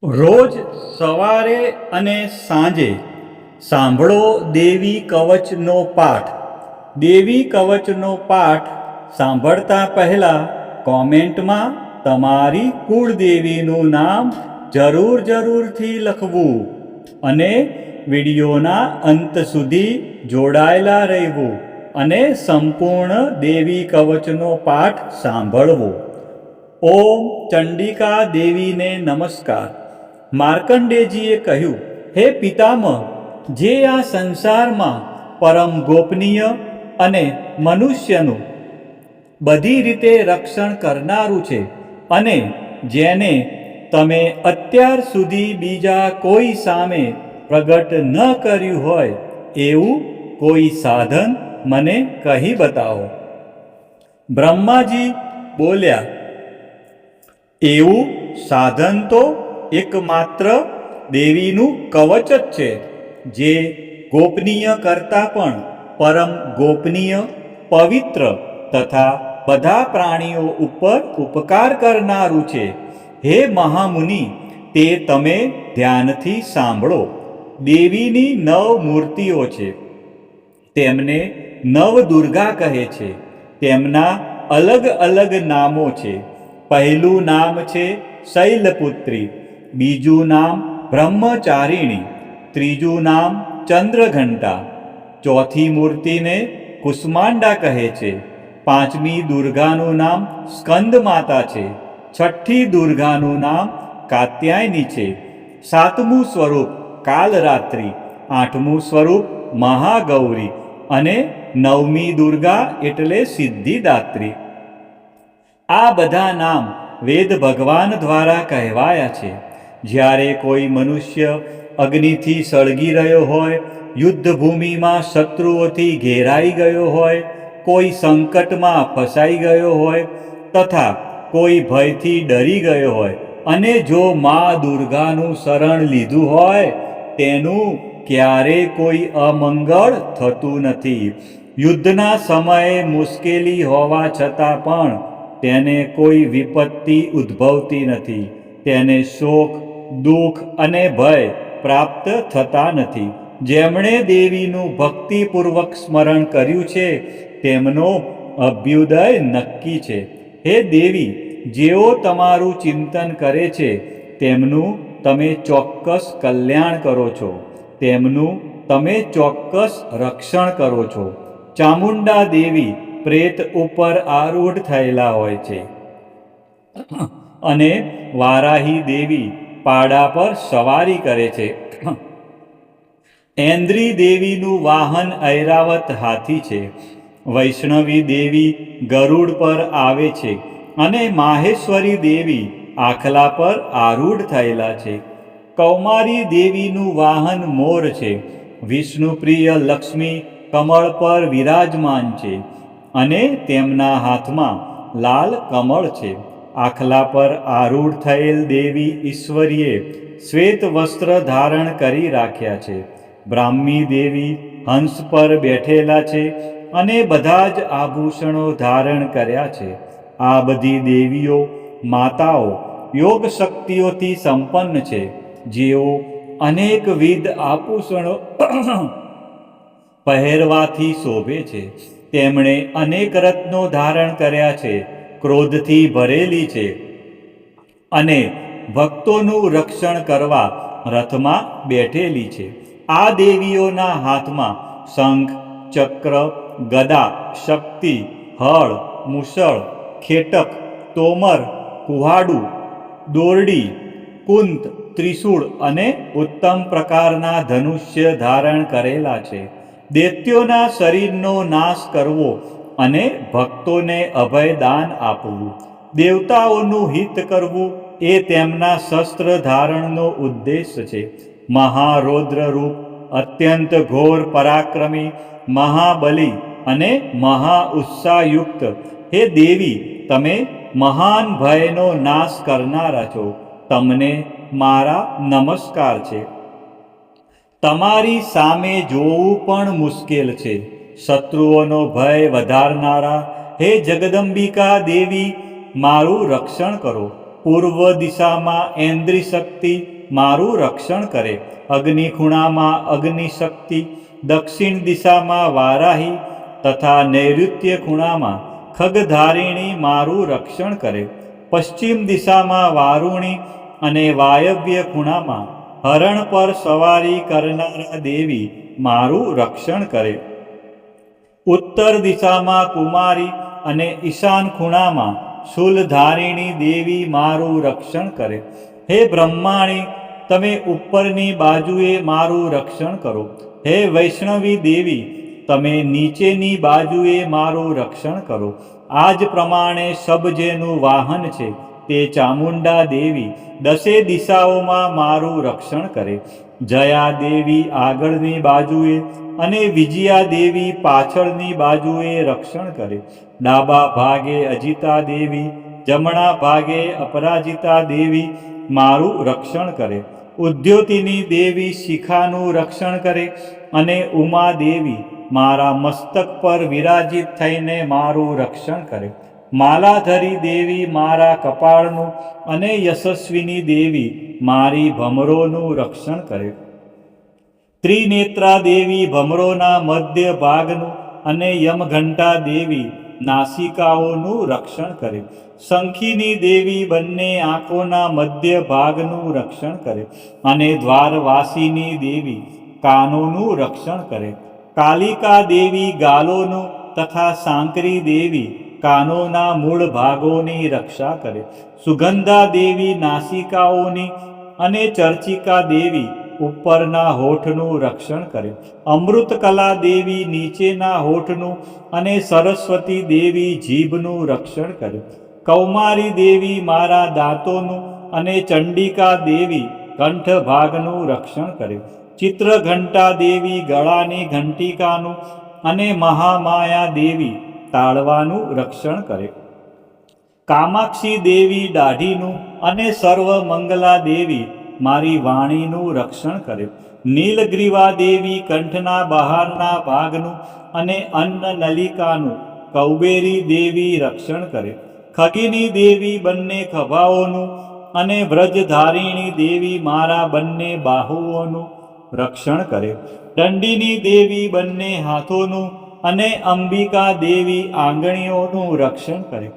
રોજ સવારે અને સાંજે સાંભળો દેવી કવચનો પાઠ. દેવી કવચનો પાઠ સાંભળતા પહેલાં કોમેન્ટમાં તમારી કુળદેવીનું નામ જરૂરથી લખવું અને વિડીયોના અંત સુધી જોડાયેલા રહેવું અને સંપૂર્ણ દેવી કવચનો પાઠ સાંભળવો. ઓમ ચંડિકા દેવીને નમસ્કાર. માર્કંડેયજીએ કહ્યું, હે પિતામહ, જે આ સંસારમાં પરમ ગોપનીય અને મનુષ્યનું બધી રીતે રક્ષણ કરનારું છે અને જેને તમે અત્યાર સુધી બીજા કોઈ સામે પ્રગટ ન કર્યું હોય એવું કોઈ સાધન મને કહી બતાવો. બ્રહ્માજી બોલ્યા, એવું સાધન તો એકમાત્ર દેવીનું કવચ જ છે, જે ગોપનીય કરતાં પણ પરમ ગોપનીય, પવિત્ર તથા બધા પ્રાણીઓ ઉપર ઉપકાર કરનારું છે. હે મહામુનિ, તે તમે ધ્યાનથી સાંભળો. દેવીની 9 મૂર્તિઓ છે. તેમને નવદુર્ગા કહે છે. તેમના અલગ અલગ નામો છે. પહેલું નામ છે શૈલપુત્રી, બીજું નામ બ્રહ્મચારિણી, ત્રીજું નામ ચંદ્રઘંટા, ચોથી મૂર્તિને કુષ્માંડા કહે છે, પાંચમી દુર્ગાનું નામ સ્કંદ માતા છે, છઠ્ઠી દુર્ગાનું નામ કાત્યાયની છે, સાતમું સ્વરૂપ કાલરાત્રિ, આઠમું સ્વરૂપ મહાગૌરી અને નવમી દુર્ગા એટલે સિદ્ધિદાત્રી. આ બધા નામ વેદ ભગવાન દ્વારા કહેવાયા છે. જ્યારે કોઈ મનુષ્ય અગ્નિથી સળગી રહ્યો હોય, યુદ્ધભૂમિમાં શત્રુઓથી ઘેરાઈ ગયો હોય, કોઈ સંકટમાં ફસાઈ ગયો હોય તથા કોઈ ભયથી ડરી ગયો હોય અને જો મા દુર્ગાનું શરણ લીધું હોય, તેનું ક્યારેય કોઈ અમંગળ થતું નથી. યુદ્ધના સમયે મુશ્કેલી હોવા છતાં પણ તેને કોઈ વિપત્તિ ઉદ્ભવતી નથી. તેને શોક, દુઃખ અને ભય પ્રાપ્ત થતા નથી. જેમણે દેવીનું ભક્તિપૂર્વક સ્મરણ કર્યું છે તેમનો અભ્યુદય નક્કી છે. હે દેવી, જેઓ તમારું ચિંતન કરે છે તેમનું તમે ચોક્કસ કલ્યાણ કરો છો, તેમનું તમે ચોક્કસ રક્ષણ કરો છો. ચામુંડા દેવી પ્રેત ઉપર આરૂઢ થયેલા હોય છે અને વારાહી દેવી પાડા પર સવારી કરે છે. ઐન્દ્રી દેવીનું વાહન ઐરાવત હાથી છે. વૈષ્ણવી દેવી ગરુડ પર આવે છે અને માહેશ્વરી દેવી આખલા પર આરૂઢ થયેલા છે. કૌમારી દેવીનું વાહન મોર છે. વિષ્ણુપ્રિય લક્ષ્મી કમળ પર વિરાજમાન છે અને તેમના હાથમાં લાલ કમળ છે. આખલા પર આરૂઢ થયેલ દેવી ઈશ્વરીએ શ્વેત વસ્ત્ર ધારણ કરી રાખ્યા છે. બ્રાહ્મી દેવી હંસ પર બેઠેલા છે અને બધા જ આભૂષણો ધારણ કર્યા છે. આ બધી દેવીઓ માતાઓ યોગ શક્તિઓથી સંપન્ન છે, જેઓ અનેકવિધ આભૂષણો પહેરવાથી શોભે છે. તેમણે અનેક રત્નો ધારણ કર્યા છે, ક્રોધથી ભરેલી છે અને ભક્તોનું રક્ષણ કરવા રથમાં બેઠેલી છે. આ દેવીઓના હાથમાં શંખ, ચક્ર, ગદા, શક્તિ, હળ, મુસળ, ખેટક, તોમર, કુહાડું, દોરડી, કુંત, ત્રિશૂળ અને ઉત્તમ પ્રકારના ધનુષ્ય ધારણ કરેલા છે. દૈત્યોના શરીરનો નાશ કરવો અને ભક્તોને અભયદાન આપવું, દેવતાઓનું હિત કરવું એ તેમના શસ્ત્ર ધારણનો ઉદ્દેશ છે. મહારૌદ્ર રૂપ, અત્યંત ઘોર પરાક્રમી, મહાબલી અને મહાઉત્સાહયુક્ત હે દેવી, તમે મહાન ભયનો નાશ કરનારા છો. તમને મારા નમસ્કાર છે. તમારી સામે જોવું પણ મુશ્કેલ છે. શત્રુઓનો ભય વધારનારા હે જગદંબિકા દેવી, મારું રક્ષણ કરો. પૂર્વ દિશામાં ઐન્દ્રી શક્તિ મારું રક્ષણ કરે. અગ્નિ ખૂણામાં અગ્નિ શક્તિ, દક્ષિણ દિશામાં વારાહી તથા નૈઋત્ય ખૂણામાં ખગધારિણી મારું રક્ષણ કરે. પશ્ચિમ દિશામાં વારુણી અને વાયવ્ય ખૂણામાં હરણ પર સવારી કરનારા દેવી મારું રક્ષણ કરે. ઉત્તર દિશામાં કુમારી અને ઈશાન ખૂણામાં શૂલધારિણી દેવી મારું રક્ષણ કરે. હે બ્રહ્માણી, તમે ઉપરની બાજુએ મારું રક્ષણ કરો. હે વૈષ્ણવી દેવી, તમે નીચેની બાજુએ મારું રક્ષણ કરો. આ જ પ્રમાણે સબજેનું વાહન છે તે ચામુંડા દેવી દસે દિશાઓમાં મારું રક્ષણ કરે. જયા દેવી આગળની બાજુએ અને વિજયા દેવી પાછળની બાજુએ રક્ષણ કરે. ડાબા ભાગે અજિતા દેવી, જમણા ભાગે અપરાજિતા દેવી મારું રક્ષણ કરે. ઉદ્યોતિની દેવી શિખાનું રક્ષણ કરે અને ઉમા દેવી મારા મસ્તક પર વિરાજિત થઈને મારું રક્ષણ કરે. માલાધરી દેવી મારા કપાળનું અને યશસ્વીની દેવી મારી ભમરોનું રક્ષણ કરે. ત્રિનેત્રા દેવી ભમરોના મધ્ય ભાગનું અને યમઘંટા દેવી નાસિકાઓનું રક્ષણ કરે. શંખીની દેવી બંને આંખોના મધ્ય ભાગનું રક્ષણ કરે અને દ્વારવાસીની દેવી કાનોનું રક્ષણ કરે. કાલિકા દેવી ગાલોનું તથા સાંકરી દેવી કાનોના મૂળ ભાગોની રક્ષા કરે. સુગંધા દેવી નાસિકાઓની અને ચર્ચિકા દેવી ઉપરના હોઠનું રક્ષણ કરે. અમૃતકલા દેવી નીચેના હોઠનું અને સરસ્વતી દેવી જીભનું રક્ષણ કરે. કૌમારી દેવી મારા દાંતોનું અને ચંડિકા દેવી કંઠ ભાગનું રક્ષણ કરે. ચિત્રઘંટા દેવી ગળાની ઘંટિકાનું અને મહામાયા દેવી તાળવાનું રક્ષણ કરે. કામાક્ષી દેવી દાઢીનું અને સર્વમંગલા દેવી મારી વાણીનું રક્ષણ કરે. નીલગ્રીવા દેવી કંઠના બહારના ભાગનું અને અન્ન નલિકાનું કૌબેરી દેવી રક્ષણ કરે. ખગીની દેવી બંને ખભાઓનું અને વ્રજધારિણી દેવી મારા બંને બાહુઓનું રક્ષણ કરે. દંડીની દેવી બંને હાથોનું અને અંબિકા દેવી આંગળીઓનું રક્ષણ કરે.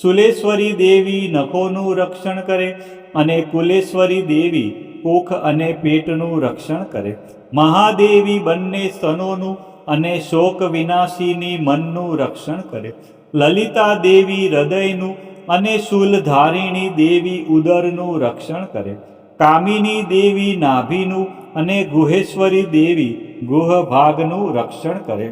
સુલેશ્વરી દેવી નખોનું રક્ષણ કરે અને કુલેશ્વરી દેવી કોખ અને પેટનું રક્ષણ કરે. મહાદેવી બંને સ્તનોનું અને શોક વિનાશીની મનનું રક્ષણ કરે. લલિતા દેવી હૃદયનું અને શૂલધારિણી દેવી ઉદરનું રક્ષણ કરે. કામિની દેવી નાભીનું અને ગુહેશ્વરી દેવી ગુહ ભાગનું રક્ષણ કરે.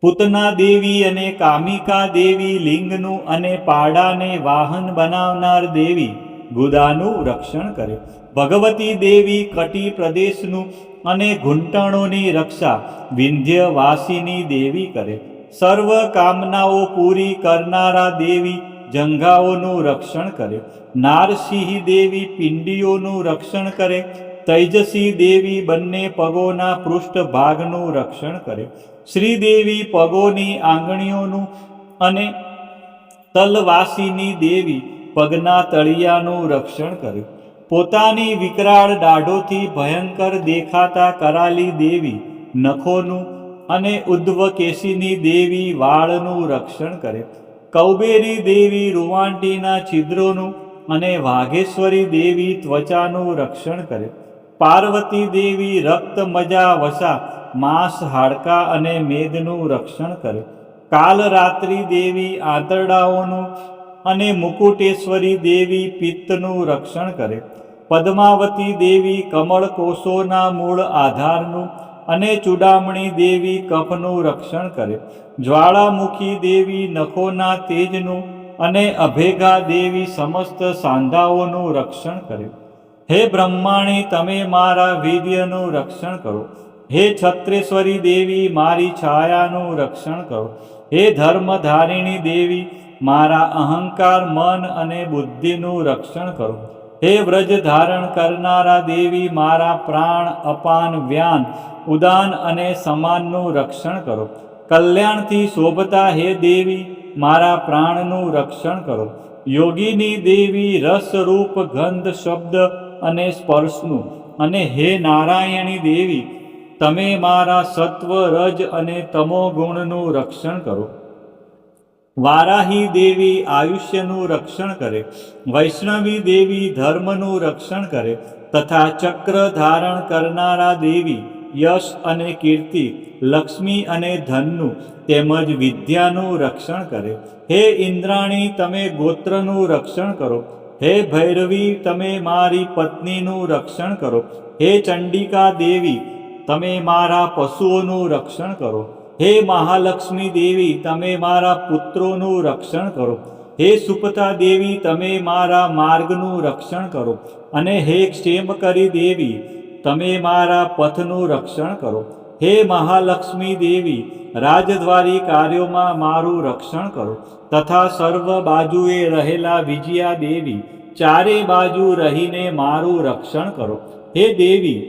પૂતના દેવી અને કામિકા દેવી લિંગનું અને પાડાને વાહન બનાવનાર દેવી ગુદાનું રક્ષણ કરે. ભગવતી દેવી કટી પ્રદેશનું અને ઘૂંટણોની રક્ષા વિંધ્યવાસીની દેવી કરે. સર્વ કામનાઓ પૂરી કરનારા દેવી જંઘાઓનું રક્ષણ કરે. નારસિંહ દેવી પિંડીઓનું રક્ષણ કરે. તૈજસી દેવી બંને પગોના પૃષ્ઠ ભાગનું રક્ષણ કરે. શ્રીદેવી પગોની આંગળીઓનું અને તલવાસીની દેવી પગના તળિયાનું રક્ષણ કરે. પોતાની વિકરાળ દાઢોથી ભયંકર દેખાતા કરાલી દેવી નખોનું અને ઉદ્ધવકેશીની દેવી વાળનું રક્ષણ કરે. કૌબેરી દેવી રૂવાંટીના છિદ્રોનું અને વાઘેશ્વરી દેવી ત્વચાનું રક્ષણ કરે. પાર્વતી દેવી રક્ત મજા વસા માંસ હાડકા અને મેદનું રક્ષણ કરે. કાલરાત્રિ દેવી આંતરડાઓનું અને મુકુટેશ્વરી દેવી પિત્તનું રક્ષણ કરે. પદ્માવતી દેવી કમળકોષોના મૂળ આધારનું અને ચૂડામણી દેવી કફનું રક્ષણ કરે. જ્વાળામુખી દેવી નખોના તેજનું અને અભેગા દેવી સમસ્ત સાંધાઓનું રક્ષણ કરે. હે બ્રહ્માણી, તમે મારા વીર્યનું રક્ષણ કરો. હે છત્રેશ્વરી દેવી, મારી છાયાનું રક્ષણ કરો. હે ધર્મધારિણી દેવી, મારા અહંકાર, મન અને બુદ્ધિનું રક્ષણ કરો. હે વ્રજ ધારણ કરનારા દેવી, મારા પ્રાણ, અપાન, વ્યાન, ઉદાન અને સમાનનું રક્ષણ કરો. કલ્યાણથી શોભતા હે દેવી, મારા પ્રાણનું રક્ષણ કરો. યોગીની દેવી રસરૂપ ગંધ શબ્દ અને સ્પર્શનું, અને હે નારાયણી દેવી, તમે મારા સત્વ રજ અને તમો ગુણનું રક્ષણ કરો. વારાહી દેવી આયુષ્યનું રક્ષણ કરે, વૈષ્ણવી દેવી ધર્મનું રક્ષણ કરે, તથા ચક્ર ધારણ કરનારા દેવી યશ અને કીર્તિ, લક્ષ્મી અને ધનનું તેમજ વિદ્યાનું રક્ષણ કરે. હે ઇન્દ્રાણી, તમે ગોત્રનું રક્ષણ કરો. હે ભૈરવી, તમે મારી પત્નીનું રક્ષણ કરો. હે ચંડિકા દેવી, તમે મારા પશુઓનું રક્ષણ કરો. હે મહાલક્ષ્મી દેવી, તમે મારા પુત્રોનું રક્ષણ કરો. હે સુપતા દેવી, તમે મારા માર્ગનું રક્ષણ કરો. અને હે ક્ષેમકરી દેવી, તમે મારા પથનું રક્ષણ કરો. હે મહાલક્ષ્મી દેવી, રાજદ્વારી કાર્યોમાં મારું રક્ષણ કરો. તથા સર્વ બાજુએ રહેલા વિજયા દેવી, ચારે બાજુ રહીને મારું રક્ષણ કરો. હે દેવી,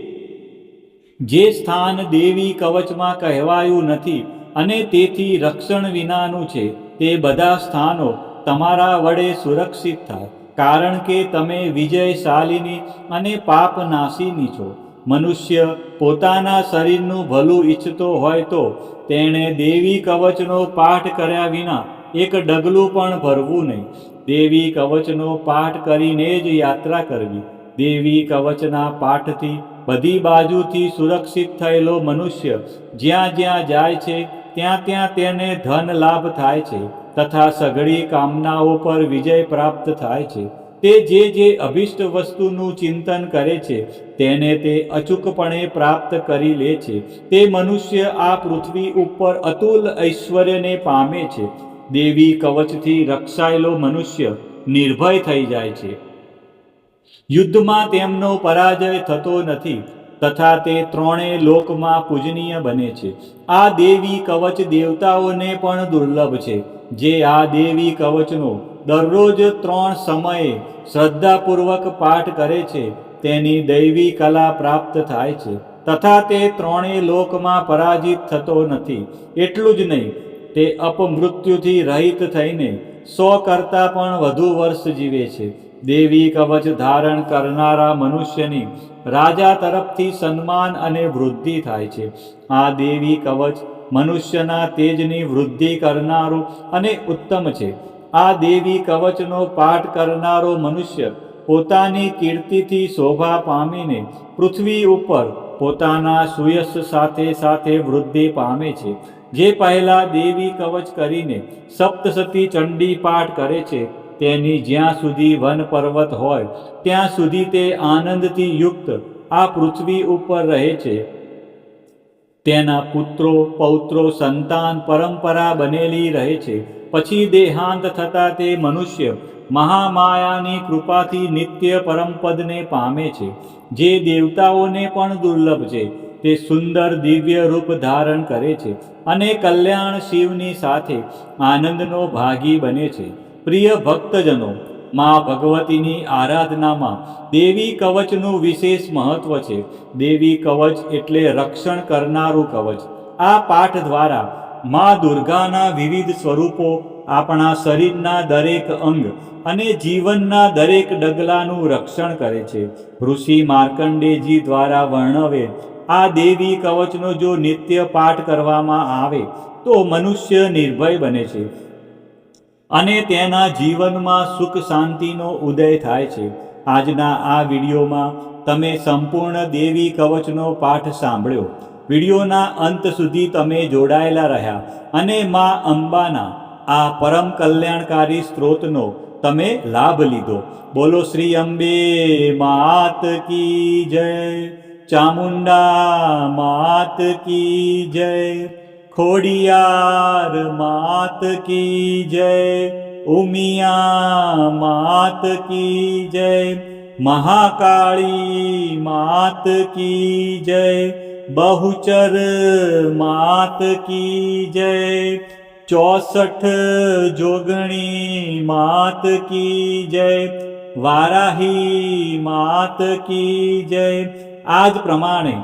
જે સ્થાન દેવી કવચમાં કહેવાયું નથી અને તેથી રક્ષણ વિનાનું છે, તે બધા સ્થાનો તમારા વડે સુરક્ષિત થાય, કારણ કે તમે વિજયશાલિની અને પાપનાશીની છો. મનુષ્ય પોતાના શરીરનું ભલું ઈચ્છતો હોય તો તેણે દેવી કવચનો પાઠ કર્યા વિના એક ડગલું પણ ભરવું નહીં. દેવી કવચનો પાઠ કરીને જ યાત્રા કરવી. દેવી કવચના પાઠથી બધી બાજુથી સુરક્ષિત થયેલો મનુષ્ય જ્યાં જ્યાં જાય છે ત્યાં ત્યાં તેને ધન લાભ થાય છે તથા સઘળી કામનાઓ પર વિજય પ્રાપ્ત થાય છે. તે જે અભિષ્ટ વસ્તુનું ચિંતન કરે છે તેને તે અચૂકપણે પ્રાપ્ત કરી લે છે. તે મનુષ્ય આ પૃથ્વી ઉપર અતુલ ઐશ્વર્યને પામે છે. દેવી કવચથી રક્ષાયેલો મનુષ્ય નિર્ભય થઈ જાય છે. યુદ્ધમાં તેમનો પરાજય થતો નથી તથા તે ત્રણેય લોકમાં પૂજનીય બને છે. આ દેવી કવચ દેવતાઓને પણ દુર્લભ છે. જે આ દેવી કવચનો દરરોજ 3 સમયે શ્રદ્ધાપૂર્વક પાઠ કરે છે તેની દૈવી કલા પ્રાપ્ત થાય છે તથા તે ત્રણેય લોકમાં પરાજિત થતો નથી. એટલું જ નહીં, તે અપમૃત્યુથી રહિત થઈને 100 કરતાં પણ વધુ વર્ષ જીવે છે. દેવી કવચ ધારણ કરનારા મનુષ્યની રાજા તરફથી સન્માન અને વૃદ્ધિ થાય છે. આ દેવી કવચ મનુષ્યના તેજની વૃદ્ધિ કરનારું અને ઉત્તમ છે. આ દેવી કવચનો પાઠ કરનારો મનુષ્ય પોતાની કીર્તિથી શોભા પામીને પૃથ્વી ઉપર પોતાના સુયશ સાથે સાથે વૃદ્ધિ પામે છે. જે પહેલા દેવી કવચ કરીને સપ્તસતી ચંડી પાઠ કરે છે તેની જ્યાં સુધી વન પર્વત હોય ત્યાં સુધી તે આનંદથી યુક્ત આ પૃથ્વી ઉપર રહે છે. તેના પુત્રો પૌત્રો સંતાન પરંપરા બનેલી રહે છે. પછી દેહાંત થતાં તે મનુષ્ય મહામાયાની કૃપાથી નિત્ય પરમપદને પામે છે. જે દેવતાઓને પણ દુર્લભ છે. તે સુંદર દિવ્ય રૂપ ધારણ કરે છે અને કલ્યાણ શિવની સાથે આનંદનો ભાગી બને છે. પ્રિય ભક્તજનો, મા ભગવતીની આરાધનામાં દેવી કવચનું વિશેષ મહત્વ છે. દેવી કવચ એટલે રક્ષણ કરનારું કવચ. આ પાઠ દ્વારા મા દુર્ગાના વિવિધ સ્વરૂપો આપણા શરીરના દરેક અંગ અને જીવનના દરેક ડગલાનું રક્ષણ કરે છે. ઋષિ માર્કંડેયજી દ્વારા વર્ણવે આ દેવી કવચનો જો નિત્ય પાઠ કરવામાં આવે તો મનુષ્ય નિર્ભય બને છે અને તેના જીવનમાં સુખ શાંતિનો ઉદય થાય છે. આજના આ વિડીયોમાં તમે સંપૂર્ણ દેવી કવચનો પાઠ સાંભળ્યો. વિડીયોના અંત સુધી તમે જોડાયેલા રહ્યા અને મા અંબાના આ પરમ કલ્યાણકારી સ્ત્રોતનો તમે લાભ લીધો. બોલો શ્રી અંબે માત કી જય, ચામુંડા માત કી જય, ખોડિયાર માત કી જય, ઉમિયા માત કી જય, મહાકાળી માત કી જય, બહુચર માત કી જય, 64 જોગણી માત કી જય, વારાહી માત કી જય. આ જ પ્રમાણે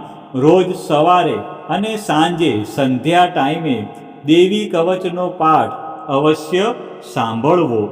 રોજ સવારે અને સાંજે સંધ્યા ટાઈમે દેવી કવચનો પાઠ અવશ્ય સાંભળવો.